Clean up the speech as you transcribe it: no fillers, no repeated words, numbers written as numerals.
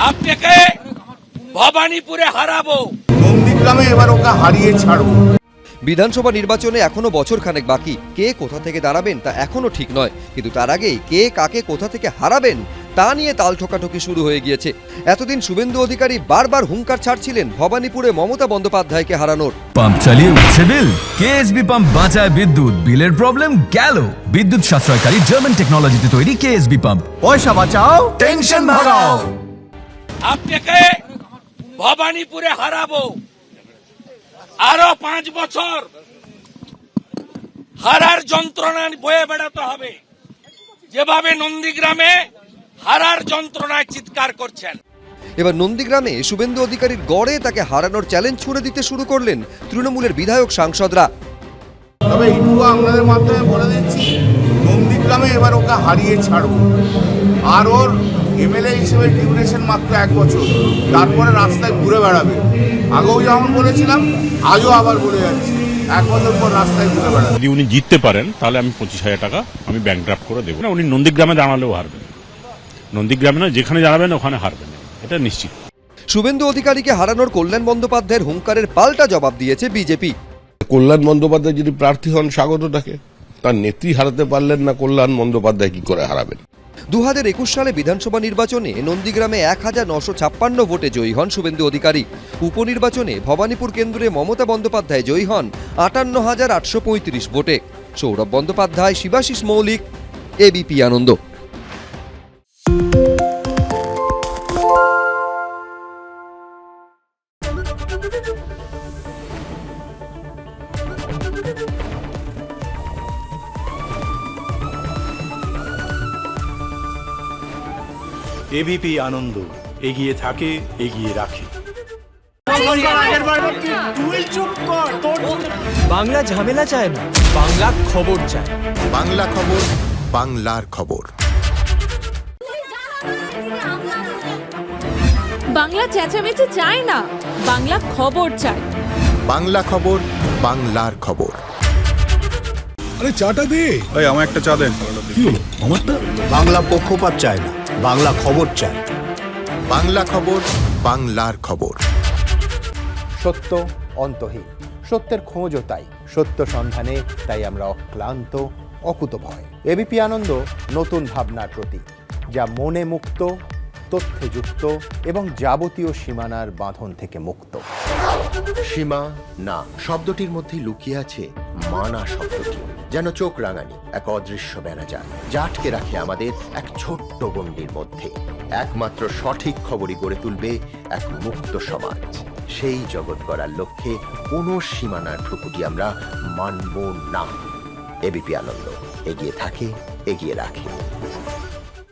আপনাকে ভবানীপুরে হারাবো, নন্দীগ্রামে এবার ওকে হারিয়ে ছাড়বো। বিধানসভা নির্বাচনে এখনো বছর খানেক বাকি। কে কোথা থেকে দাঁড়াবেন তা এখনো ঠিক নয়, কিন্তু তার আগেই কে কাকে কোথা থেকে হারাবেন তা নিয়ে তাল ঠোকাঠুকি শুরু হয়ে গিয়েছে। এতদিন শুভেন্দু অধিকারী বারবার হুঙ্কার ছাড়ছিলেন ভবানীপুরে মমতা বন্দ্যোপাধ্যায়কে হারানোর। পাম্প চালিয়ে উঠছে বিল, কেএসবি পাম্প বাঁচায় বিদ্যুৎ, বিলের প্রবলেম গেল। বিদ্যুৎ সাশ্রয়কারী জার্মান টেকনোলজিতে তৈরি কেএসবি পাম্প, পয়সা বাঁচাও, টেনশন ভাগাও। আপনাকে ভবানীপুরে হারাবো, আরো 5 বছর হারার যন্ত্রণা বয়ে বেড়াতে হবে, যেভাবে নন্দীগ্রামে হারার যন্ত্রণায় চিৎকার করছেন। এবার নন্দীগ্রামে শুভেন্দু অধিকারীর গড়ে তাকে হারানোর চ্যালেঞ্জ ছুড়ে দিতে শুরু করলেন তৃণমূলের বিধায়ক সাংসদরা। তবে এইটুকু আপনাদের মাধ্যমে বলে দিচ্ছি, নন্দীগ্রামে এবার ওকে হারিয়ে ছাড়বো। আর ওর এমএলএ হিসেবে ডিউরেশন মাত্র 1 বছর, তারপরে রাস্তায় ঘুরে বেড়াবে। আগেও যেমন বলেছিলাম, আজও আবার বলে যাচ্ছি, 1 বছর পর রাস্তায় ঘুরে বেড়াবে। যদি উনি জিততে পারেন তাহলে আমি 25,000 টাকা আমি ব্যাংক ড্রাফট করে দেবো। উনি নন্দীগ্রামে দাঁড়ালেও হারবেন, নন্দীগ্রামে না, যেখানে দাঁড়াবেন ওখানে হারবেন, এটা নিশ্চিত। শুভেন্দু অধিকারীকে হারানোর কল্যাণ বন্দ্যোপাধ্যায়ের হুঙ্কারের পাল্টা জবাব দিয়েছে বিজেপি। কল্যাণ বন্দ্যোপাধ্যায় যদি প্রার্থী হন স্বাগত থাকে, তার নেত্রী হারাতে পারলেন না, কল্যাণ বন্দ্যোপাধ্যায় কি করে হারাবেন? 2021 সালে বিধানসভা নির্বাচনে নন্দীগ্রামে 1956 ভোটে জয়ী হন শুভেন্দু অধিকারী। উপনির্বাচনে ভবানীপুর কেন্দ্রে মমতা বন্দ্যোপাধ্যায় জয়ী হন 58,835 ভোটে। সৌরভ বন্দ্যোপাধ্যায়, শিবাশিস মৌলিক, এবিপি আনন্দ। এবিপি আনন্দ, এগিয়ে থাকে, এগিয়ে রাখে। বাংলা ঝামেলা চায় না, বাংলা খবর চায়। বাংলা খবর, বাংলার খবর। বাংলা চেঁচামেচি চায় না, বাংলা খবর চায়। বাংলা খবর, বাংলার খবর। আরে চাটা দে ভাই, আমার একটা চা দেন। কি হলো আমারটা? বাংলা পক্ষপাত চায় না, বাংলা খবর চায়। বাংলা খবর, বাংলার খবর। সত্য অন্তহীন, সত্যের খোঁজও তাই, সত্য সন্ধানে তাই আমরা অক্লান্ত, অকুতভয়। এবিপি আনন্দ নতুন ভাবনার প্রতীক, যা মনে মুক্ত, তথ্যে যুক্ত এবং যাবতীয় সীমানার বাঁধন থেকে মুক্ত। সীমা না শব্দটির মধ্যে লুকিয়ে আছে মানা শব্দটি, যেন চোখ রাঙানি এক অদৃশ্য ব্যানাজার, যা আটকে রাখে আমাদের এক ছোট্ট গণ্ডির মধ্যে। একমাত্র সঠিক খবরই গড়ে তুলবে এক মুক্ত সমাজ। সেই জগৎ গড়ার লক্ষ্যে কোনো সীমানার ঠুকুটি আমরা মানব না। এবিপি আনন্দ, এগিয়ে থাকে, এগিয়ে রাখে।